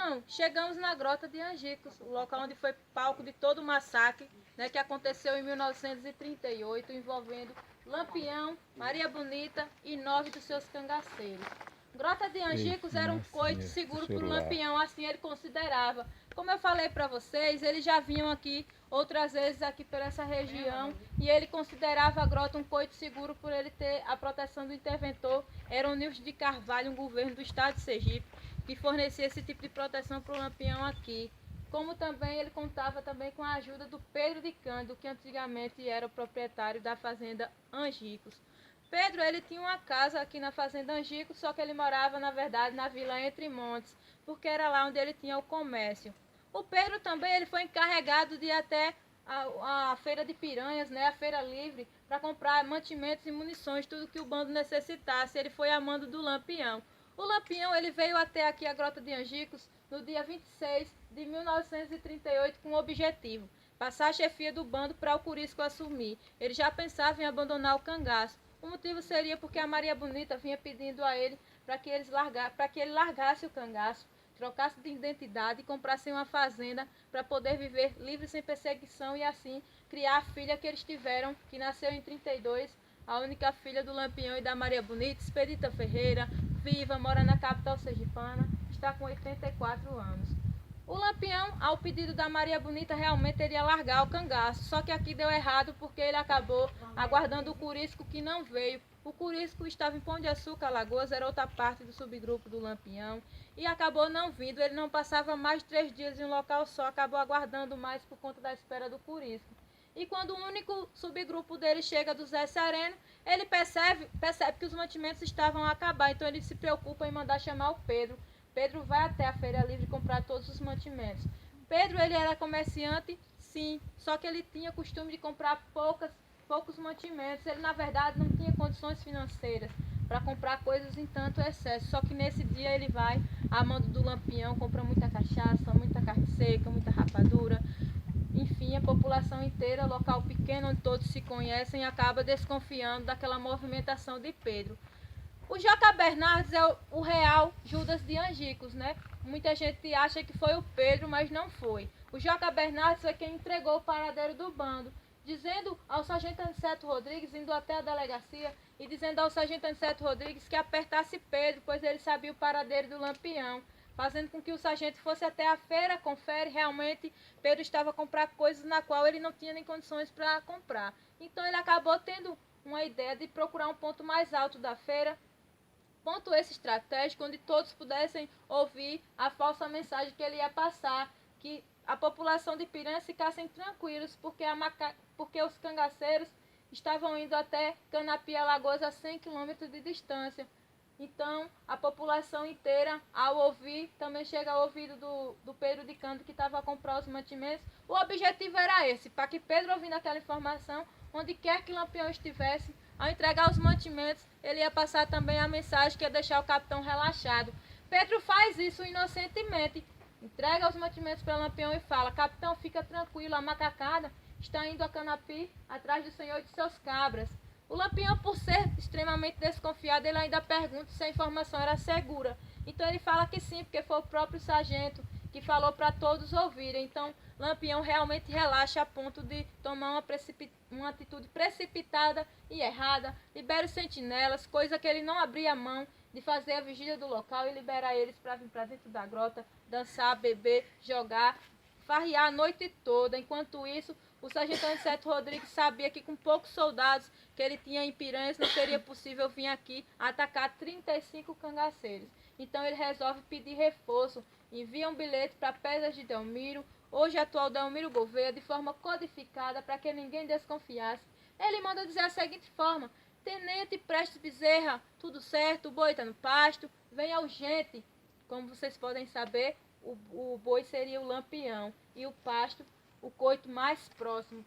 Então, chegamos na Grota de Angicos, o local onde foi palco de todo o massacre, né, que aconteceu em 1938, envolvendo Lampião, Maria Bonita e 9 dos seus cangaceiros. Grota de Angicos era um coito seguro para o Lampião, assim ele considerava. Como eu falei para vocês, eles já vinham aqui outras vezes aqui por essa região e ele considerava a grota um coito seguro por ele ter a proteção do interventor Heronilson de Carvalho, um governo do estado de Sergipe, que fornecia esse tipo de proteção para o Lampião aqui. Como também ele contava também com a ajuda do Pedro de Cândido, que antigamente era o proprietário da fazenda Angicos. Pedro, ele tinha uma casa aqui na fazenda Angicos, só que ele morava, na verdade, na vila Entre Montes, porque era lá onde ele tinha o comércio. O Pedro também ele foi encarregado de ir até a feira de Piranhas, né, a feira livre, para comprar mantimentos e munições, tudo que o bando necessitasse. Ele foi a mando do Lampião. O Lampião ele veio até aqui a Grota de Angicos no dia 26 de 1938 com o objetivo passar a chefia do bando para o Curisco assumir. Ele já pensava em abandonar o cangaço. O motivo seria porque a Maria Bonita vinha pedindo a ele para que ele largasse o cangaço, trocasse de identidade e comprasse uma fazenda para poder viver livre sem perseguição e assim criar a filha que eles tiveram, que nasceu em 32, a única filha do Lampião e da Maria Bonita, Expedita Ferreira, viva, mora na capital sergipana, está com 84 anos. O Lampião, ao pedido da Maria Bonita, realmente iria largar o cangaço, só que aqui deu errado porque ele acabou aguardando o Curisco que não veio. O Curisco estava em Pão de Açúcar, Alagoas, era outra parte do subgrupo do Lampião, e acabou não vindo. Ele não passava mais de 3 dias em um local só, acabou aguardando mais por conta da espera do Curisco. E quando o único subgrupo dele chega do Zé Sereno, ele percebe que os mantimentos estavam a acabar, então ele se preocupa em mandar chamar o Pedro. Pedro vai até a Feira Livre comprar todos os mantimentos. Pedro, ele era comerciante, sim, só que ele tinha costume de comprar poucos mantimentos. Ele, na verdade, não tinha condições financeiras para comprar coisas em tanto excesso. Só que nesse dia ele vai, a mando do Lampião, compra muita cachaça, muita carne seca, muita rapadura. Enfim, a população inteira, local pequeno onde todos se conhecem, acaba desconfiando daquela movimentação de Pedro. O Joca Bernardes é o real Judas de Angicos, né? Muita gente acha que foi o Pedro, mas não foi. O Joca Bernardes foi quem entregou o paradeiro do bando, dizendo ao sargento Aniceto Rodrigues, indo até a delegacia, e dizendo ao sargento Aniceto Rodrigues que apertasse Pedro, pois ele sabia o paradeiro do Lampião, fazendo com que o sargento fosse até a feira, confere, realmente Pedro estava a comprar coisas na qual ele não tinha nem condições para comprar. Então ele acabou tendo uma ideia de procurar um ponto mais alto da feira, ponto esse estratégico, onde todos pudessem ouvir a falsa mensagem que ele ia passar, que a população de Piranhas ficassem tranquilos, porque os cangaceiros estavam indo até Canapi, Alagoas, a 100 km de distância. Então, a população inteira, ao ouvir, também chega ao ouvido do Pedro de Cândido, que estava a comprar os mantimentos. O objetivo era esse, para que Pedro, ouvindo aquela informação, onde quer que Lampião estivesse, ao entregar os mantimentos, ele ia passar também a mensagem que ia deixar o capitão relaxado. Pedro faz isso inocentemente, entrega os mantimentos para Lampião e fala: capitão, fica tranquilo, a macacada está indo a Canapi atrás do senhor e de seus cabras. O Lampião, por ser extremamente desconfiado, ele ainda pergunta se a informação era segura. Então ele fala que sim, porque foi o próprio sargento que falou para todos ouvirem. Então Lampião realmente relaxa a ponto de tomar uma atitude precipitada e errada, libera os sentinelas, coisa que ele não abria mão de fazer a vigília do local e liberar eles para vir para dentro da grota, dançar, beber, jogar, farrear a noite toda. Enquanto isso, o sargento Aniceto Rodrigues sabia que com poucos soldados que ele tinha em Piranhas não seria possível vir aqui atacar 35 cangaceiros. Então ele resolve pedir reforço, envia um bilhete para Pedras de Delmiro, hoje atual Delmiro Gouveia, de forma codificada para que ninguém desconfiasse. Ele manda dizer a seguinte forma: Tenente Prestes Bezerra, tudo certo, o boi está no pasto, venha urgente. Como vocês podem saber, o boi seria o Lampião e o pasto o coito mais próximo.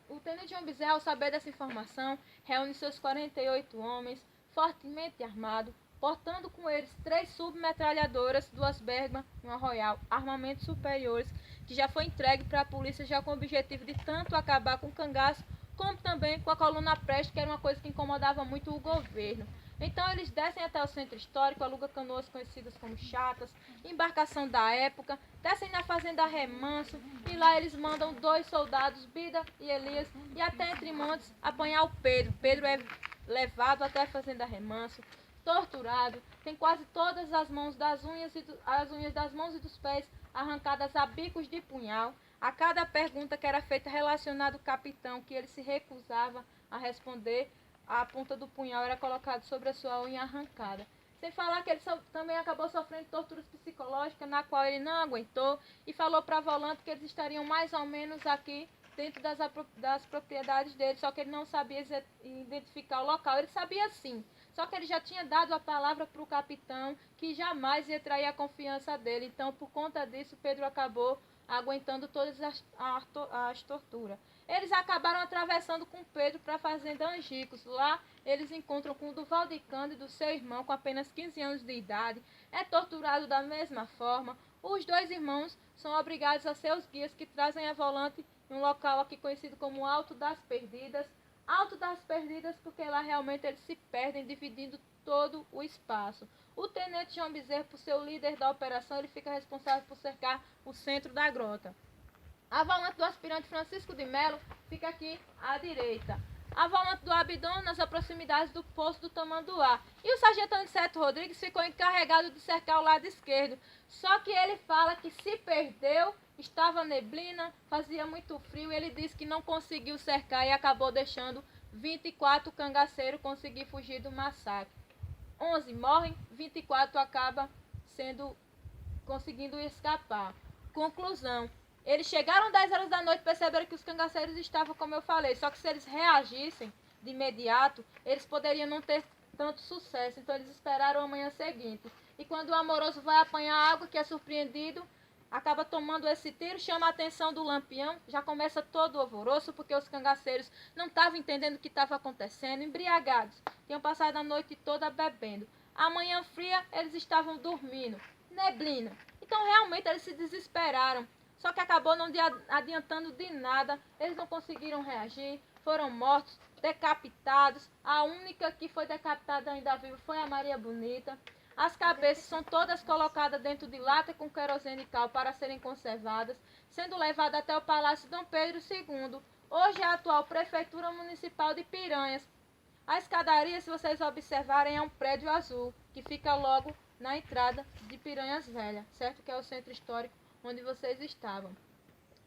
O tenente João Bezerra, ao saber dessa informação, reúne seus 48 homens, fortemente armados, portando com eles 3 submetralhadoras, 2 Bergman e uma Royal, armamentos superiores, que já foi entregue para a polícia já com o objetivo de tanto acabar com o cangaço, como também com a coluna Prestes, que era uma coisa que incomodava muito o governo. Então eles descem até o centro histórico, alugam canoas conhecidas como chatas, embarcação da época, descem na fazenda Remanso e lá eles mandam 2 soldados, Bida e Elias, e até entre montes apanhar o Pedro. Pedro é levado até a fazenda Remanso, torturado, tem quase todas as mãos as unhas das mãos e dos pés arrancadas a bicos de punhal. A cada pergunta que era feita relacionada ao capitão, que ele se recusava a responder, a ponta do punhal era colocada sobre a sua unha arrancada. Sem falar que ele também acabou sofrendo torturas psicológicas, na qual ele não aguentou, e falou para Volante que eles estariam mais ou menos aqui dentro das propriedades dele, só que ele não sabia identificar o local. Ele sabia sim, só que ele já tinha dado a palavra para o capitão que jamais ia trair a confiança dele. Então, por conta disso, Pedro acabou aguentando todas as torturas. Eles acabaram atravessando com Pedro para a fazenda Angicos. Lá eles encontram com Duval de Cândido, seu irmão, com apenas 15 anos de idade. É torturado da mesma forma. Os 2 irmãos são obrigados a ser os guias que trazem a Volante em um local aqui conhecido como Alto das Perdidas. Alto das Perdidas porque lá realmente eles se perdem, dividindo todo o espaço. O tenente João Bezerra, por ser o líder da operação, ele fica responsável por cercar o centro da grota. A volante do aspirante Francisco de Melo fica aqui à direita. A volante do Abidão nas proximidades do Poço do Tamanduá. E o sargento Aniceto Rodrigues ficou encarregado de cercar o lado esquerdo. Só que ele fala que se perdeu, estava neblina, fazia muito frio, e ele disse que não conseguiu cercar e acabou deixando 24 cangaceiros conseguir fugir do massacre. 11 morrem, 24 acabam conseguindo escapar. Conclusão. Eles chegaram 10 horas da noite e perceberam que os cangaceiros estavam, como eu falei, só que se eles reagissem de imediato, eles poderiam não ter tanto sucesso. Então eles esperaram a manhã seguinte. E quando o Amoroso vai apanhar água, que é surpreendido, acaba tomando esse tiro, chama a atenção do Lampião, já começa todo o alvoroço, porque os cangaceiros não estavam entendendo o que estava acontecendo, embriagados, tinham passado a noite toda bebendo. A manhã fria, eles estavam dormindo, neblina. Então realmente eles se desesperaram, só que acabou não adiantando de nada, eles não conseguiram reagir, foram mortos, decapitados. A única que foi decapitada ainda viva foi a Maria Bonita. As cabeças são todas colocadas dentro de lata com querosene e cal para serem conservadas, sendo levadas até o Palácio Dom Pedro II, hoje é a atual Prefeitura Municipal de Piranhas. A escadaria, se vocês observarem, é um prédio azul, que fica logo na entrada de Piranhas Velha, certo? Que é o centro histórico onde vocês estavam.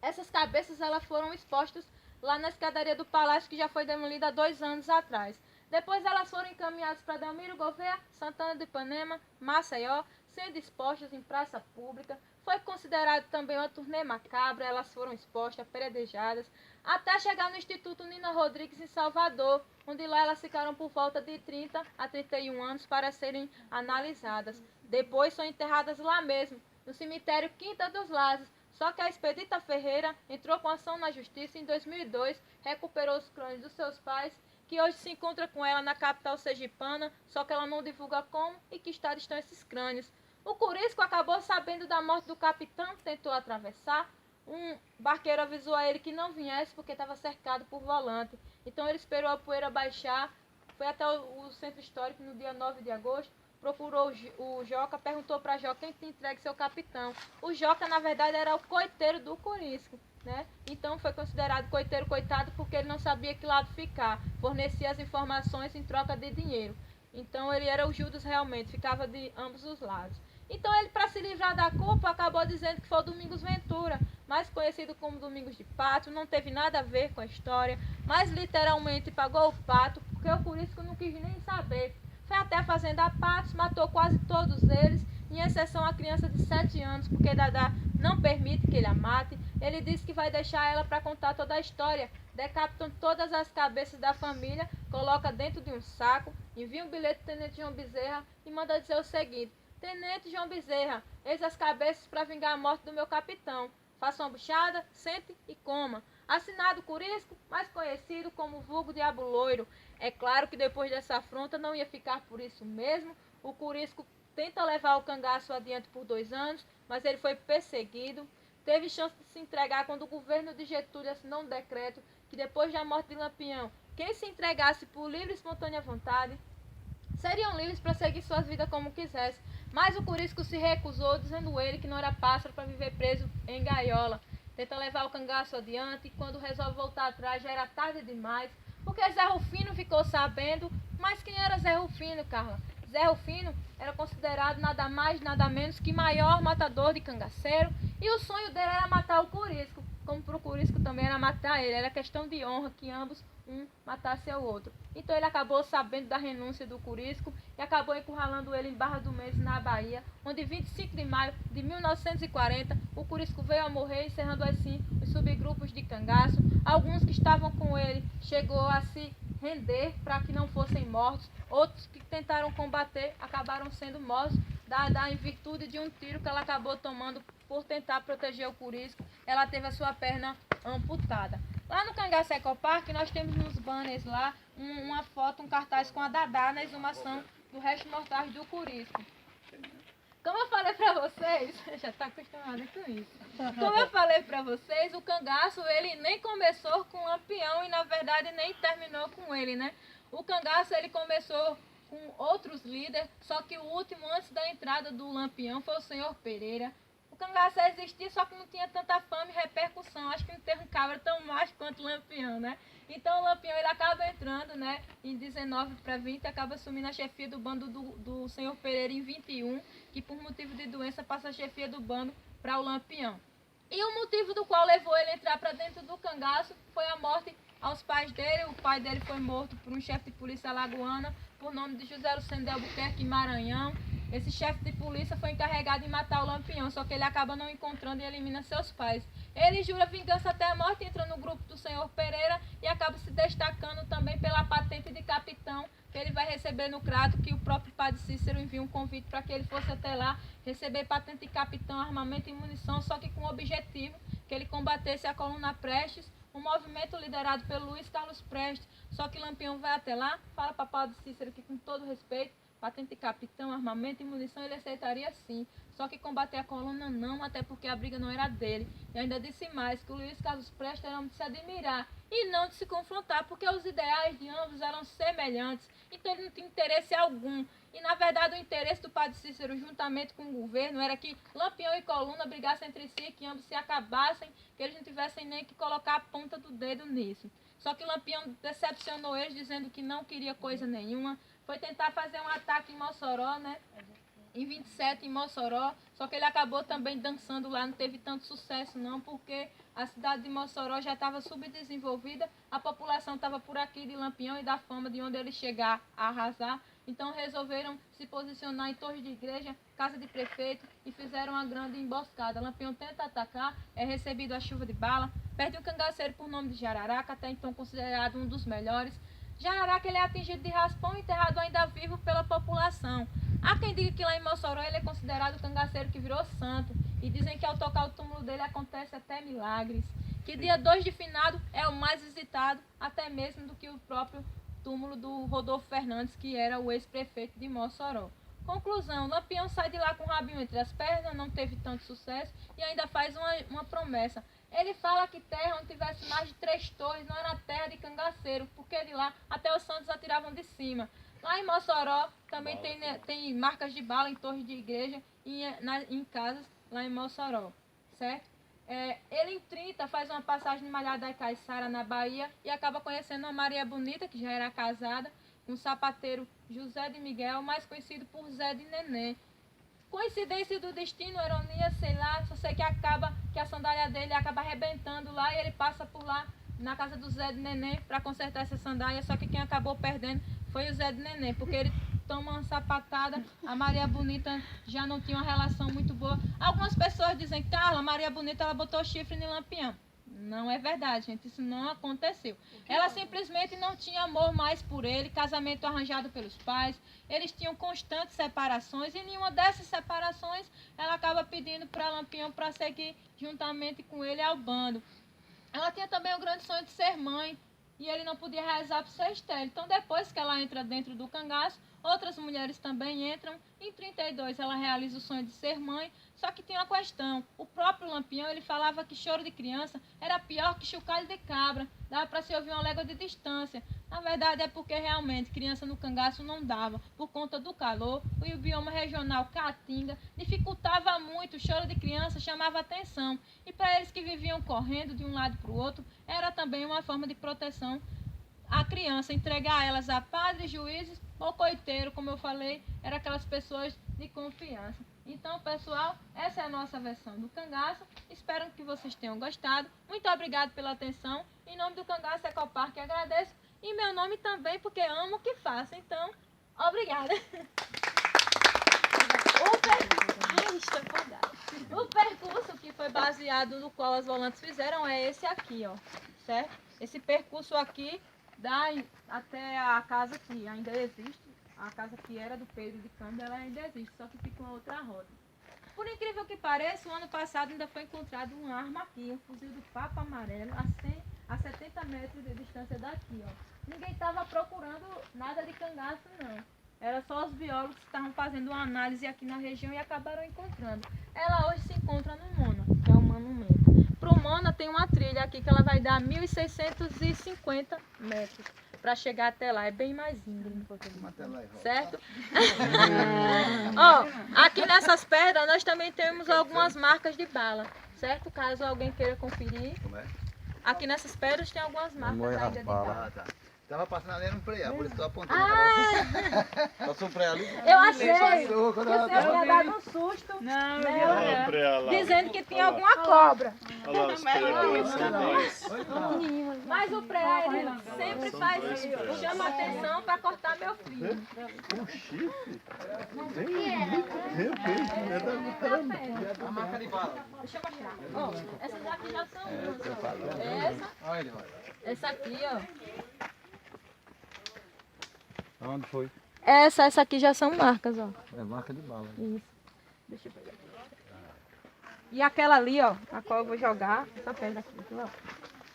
Essas cabeças elas foram expostas lá na escadaria do palácio, que já foi demolida há 2 anos atrás. Depois elas foram encaminhadas para Delmiro Gouveia, Santana de Ipanema, Maceió, sendo expostas em praça pública. Foi considerado também uma turnê macabra, elas foram expostas, peredejadas, até chegar no Instituto Nina Rodrigues em Salvador, onde lá elas ficaram por volta de 30 a 31 anos para serem analisadas. Depois são enterradas lá mesmo, no cemitério Quinta dos Lazes. Só que a Expedita Ferreira entrou com ação na justiça em 2002, recuperou os crânios dos seus pais, que hoje se encontra com ela na capital sergipana, só que ela não divulga como e que estado estão esses crânios. O Curisco acabou sabendo da morte do capitão, tentou atravessar. Um barqueiro avisou a ele que não viesse porque estava cercado por Volante. Então ele esperou a poeira baixar, foi até o centro histórico no dia 9 de agosto, procurou o Joca, perguntou para Joca quem te entregue seu capitão. O Joca, na verdade, era o coiteiro do Curisco, né? Então foi considerado coiteiro coitado porque ele não sabia que lado ficar, fornecia as informações em troca de dinheiro. Então ele era o Judas realmente, ficava de ambos os lados. Então ele, para se livrar da culpa, acabou dizendo que foi o Domingos Ventura, mais conhecido como Domingos de Pato, não teve nada a ver com a história, mas literalmente pagou o pato, porque o Curisco não quis nem saber. Foi até a fazenda Patos, matou quase todos eles, em exceção a criança de 7 anos, porque Dadá não permite que ele a mate. Ele disse que vai deixar ela para contar toda a história. Decapitam todas as cabeças da família, coloca dentro de um saco, envia um bilhete do Tenente João Bezerra e manda dizer o seguinte: Tenente João Bezerra, eis as cabeças para vingar a morte do meu capitão. Faça uma buchada, sente e coma. Assinado Curisco, mais conhecido como vulgo Diabo Loiro. É claro que depois dessa afronta não ia ficar por isso mesmo. O Curisco tenta levar o cangaço adiante por 2 anos, mas ele foi perseguido. Teve chance de se entregar quando o governo de Getúlio assinou um decreto que depois da morte de Lampião, quem se entregasse por livre e espontânea vontade seriam livres para seguir suas vidas como quisessem. Mas o Corisco se recusou, dizendo ele que não era pássaro para viver preso em gaiola. Tenta levar o cangaço adiante e quando resolve voltar atrás já era tarde demais, porque Zé Rufino ficou sabendo. Mas quem era Zé Rufino, Carla? Zé Rufino era considerado nada mais, nada menos que maior matador de cangaceiro, e o sonho dele era matar o Corisco, como para o Corisco também era matar ele. Era questão de honra que ambos um matasse o outro. Então ele acabou sabendo da renúncia do Corisco e acabou encurralando ele em Barra do Mendes, na Bahia, onde 25 de maio de 1940 o Corisco veio a morrer, encerrando assim os subgrupos de cangaço. Alguns que estavam com ele chegou a se render para que não fossem mortos, outros que tentaram combater acabaram sendo mortos, dada em virtude de um tiro que ela acabou tomando por tentar proteger o Corisco. Ela teve a sua perna amputada. Lá no Cangaço Ecopark nós temos nos banners lá uma foto, um cartaz com a Dadá na exumação do resto mortais do Corisco. Como eu falei pra vocês, já tá acostumada com isso. Como eu falei pra vocês, o cangaço ele nem começou com o Lampião e na verdade nem terminou com ele, né? O cangaço ele começou com outros líderes, só que o último antes da entrada do Lampião foi o senhor Pereira. O cangaço existia, só que não tinha tanta fama e repercussão. Acho que não teve um cabra tão macho quanto o Lampião, né? Então o Lampião ele acaba entrando, né, em 19 para 20, acaba assumindo a chefia do bando do senhor Pereira em 21, que por motivo de doença passa a chefia do bando para o Lampião. E o motivo do qual levou ele a entrar para dentro do cangaço foi a morte aos pais dele. O pai dele foi morto por um chefe de polícia alagoana por nome de José Luceno de Albuquerque, Maranhão. Esse chefe de polícia foi encarregado de matar o Lampião, só que ele acaba não encontrando e elimina seus pais. Ele jura vingança até a morte, entra no grupo do senhor Pereira e acaba se destacando também pela patente de capitão que ele vai receber no Crato, que o próprio padre Cícero envia um convite para que ele fosse até lá receber patente de capitão, armamento e munição, só que com o objetivo que ele combatesse a coluna Prestes, um movimento liderado pelo Luiz Carlos Prestes. Só que Lampião vai até lá, fala para o padre Cícero que com todo respeito, patente de capitão, armamento e munição ele aceitaria sim, só que combater a coluna não, até porque a briga não era dele. E ainda disse mais, que o Luiz Carlos Prestes era de se admirar e não de se confrontar, porque os ideais de ambos eram semelhantes, então ele não tinha interesse algum. E na verdade o interesse do padre Cícero, juntamente com o governo, era que Lampião e Coluna brigassem entre si, que ambos se acabassem, que eles não tivessem nem que colocar a ponta do dedo nisso. Só que Lampião decepcionou eles, dizendo que não queria coisa nenhuma. Foi tentar fazer um ataque em Mossoró, né? Em 27 em Mossoró, só que ele acabou também dançando lá, não teve tanto sucesso não, porque a cidade de Mossoró já estava subdesenvolvida, a população estava por aqui de Lampião e da fama de onde ele chegar a arrasar, então resolveram se posicionar em torre de igreja, casa de prefeito e fizeram uma grande emboscada. Lampião tenta atacar, é recebido a chuva de bala, perde um cangaceiro por nome de Jararaca, até então considerado um dos melhores. Jararaca ele é atingido de raspão e enterrado ainda vivo pela população. Há quem diga que lá em Mossoró ele é considerado o cangaceiro que virou santo. E dizem que ao tocar o túmulo dele acontece até milagres. Que dia 2 de finado é o mais visitado, até mesmo do que o próprio túmulo do Rodolfo Fernandes, que era o ex-prefeito de Mossoró. Conclusão, Lampião sai de lá com o rabinho entre as pernas, não teve tanto sucesso e ainda faz uma promessa. Ele fala que terra onde tivesse mais de 3 torres não era terra de cangaceiro, porque de lá até os santos atiravam de cima. Lá em Mossoró também tem marcas de bala em torres de igreja e em casas lá em Mossoró, certo? Ele em 30 faz uma passagem em Malhada da Caiçara, na Bahia, e acaba conhecendo uma Maria Bonita, que já era casada, um sapateiro José de Miguel, mais conhecido por Zé de Neném. Coincidência do destino, ironia, sei lá, só sei que a sandália dele acaba arrebentando lá e ele passa por lá na casa do Zé de Neném para consertar essa sandália, só que quem acabou perdendo foi o Zé de Neném, porque ele toma uma sapatada, a Maria Bonita já não tinha uma relação muito boa. Algumas pessoas dizem, Carla, a Maria Bonita ela botou chifre no Lampião. Não é verdade, gente, isso não aconteceu. Ela simplesmente não tinha amor mais por ele, casamento arranjado pelos pais, eles tinham constantes separações e em nenhuma dessas separações ela acaba pedindo para Lampião para seguir juntamente com ele ao bando. Ela tinha também o grande sonho de ser mãe e ele não podia realizar por ser estéril. Então depois que ela entra dentro do cangaço, outras mulheres também entram. Em 32 ela realiza o sonho de ser mãe, só que tem uma questão. O próprio Lampião ele falava que choro de criança era pior que chocalho de cabra, dava para se ouvir uma légua de distância. Na verdade é porque realmente criança no cangaço não dava, por conta do calor, e o bioma regional Caatinga dificultava muito, o choro de criança chamava atenção, e para eles que viviam correndo de um lado para o outro, era também uma forma de proteção à criança, entregar elas a padres, juízes ou coiteiro, como eu falei, eram aquelas pessoas de confiança. Então, pessoal, essa é a nossa versão do cangaço. Espero que vocês tenham gostado. Muito obrigado pela atenção. Em nome do Cangaço Ecoparque, agradeço. E meu nome também, porque amo o que faço. Então, obrigada. O percurso que foi baseado no qual as volantes fizeram é esse aqui, ó. Certo? Esse percurso aqui dá até a casa que ainda existe. A casa que era do Pedro de Câmbio, ela ainda existe, só que fica uma outra roda. Por incrível que pareça, o ano passado ainda foi encontrado uma arma aqui, um fuzil do Papa Amarelo, a 70 metros de distância daqui, ó. Ninguém estava procurando nada de cangaço, não. Era só os biólogos que estavam fazendo uma análise aqui na região e acabaram encontrando. Ela hoje se encontra no Mona, que é o monumento. Para o Mona tem uma trilha aqui que ela vai dar 1.650 metros. Para chegar até lá, é bem mais íngreme, certo? Ó, aqui nessas pedras nós também temos algumas marcas de bala, certo? Caso alguém queira conferir. Aqui nessas pedras tem algumas marcas ainda de bala. Estava passando ali no preá, por isso estou apontando. Passou pra ali? Eu achei que você tinha dado um susto Não, nela, dizendo que tinha alguma cobra. olha lá os preá, são dois. Mas o preá, ele sempre faz isso, chama atenção para cortar meu filho. Um chifre? Tem A marca de bala. Deixa eu mostrar. Ó, essas daqui já são umas. Essa aqui, ó. Onde foi? Essa aqui já são marcas, ó. É marca de bala. Isso. Deixa eu pegar. E aquela ali, ó, a qual eu vou jogar, essa pedra aqui, ó.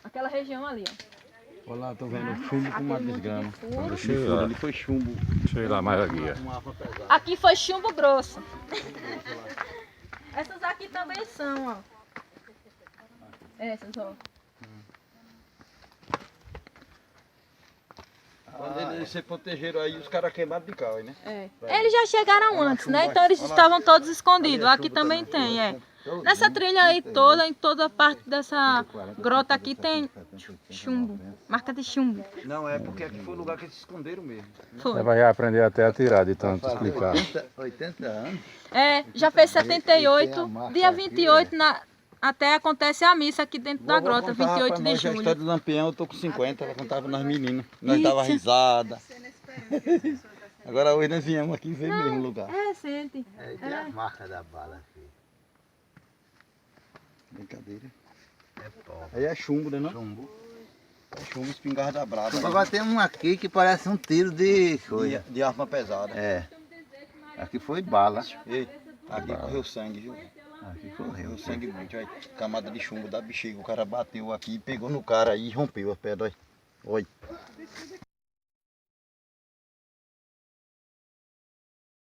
Aquela região ali, ó. Olha lá, tô vendo chumbo com uma Aquele monte de desgrama. furo. Deixa eu Ali foi chumbo. Deixa eu ir lá mais aqui. Uma arma pesada. Aqui foi chumbo grosso. Essas aqui também são, ó. Essas, ó. Quando eles se protegeram aí, os caras queimaram de cal, né? É. Eles já chegaram antes, né? Então eles estavam todos escondidos. Aqui também tem, é. Nessa trilha aí toda, em toda parte dessa grota aqui tem chumbo. Marca de chumbo. Não, é porque aqui foi o lugar que eles se esconderam mesmo. Você Foi. vai aprender até a tirar de tanto explicar. 80 anos. É, já fez 78, dia 28 até acontece a missa aqui dentro da grota, 28 de A julho. história do Lampião, eu tô com 50, ela contava nas meninas. Nós dava risada. Agora hoje nós viemos aqui ver mesmo o lugar. É recente. É, tem a marca da bala aqui. Brincadeira. É pó. Aí é chumbo, né não? Chumbo. É chumbo, espingarda braba. Agora tem um aqui que parece um tiro de coisa. De arma pesada. É. Aqui foi bala. Ei, aqui correu sangue, viu? Aqui Correu correu. sangue muito. Olha, camada de chumbo da bexiga. O cara bateu aqui, pegou no cara aí e rompeu as pedras. Olha.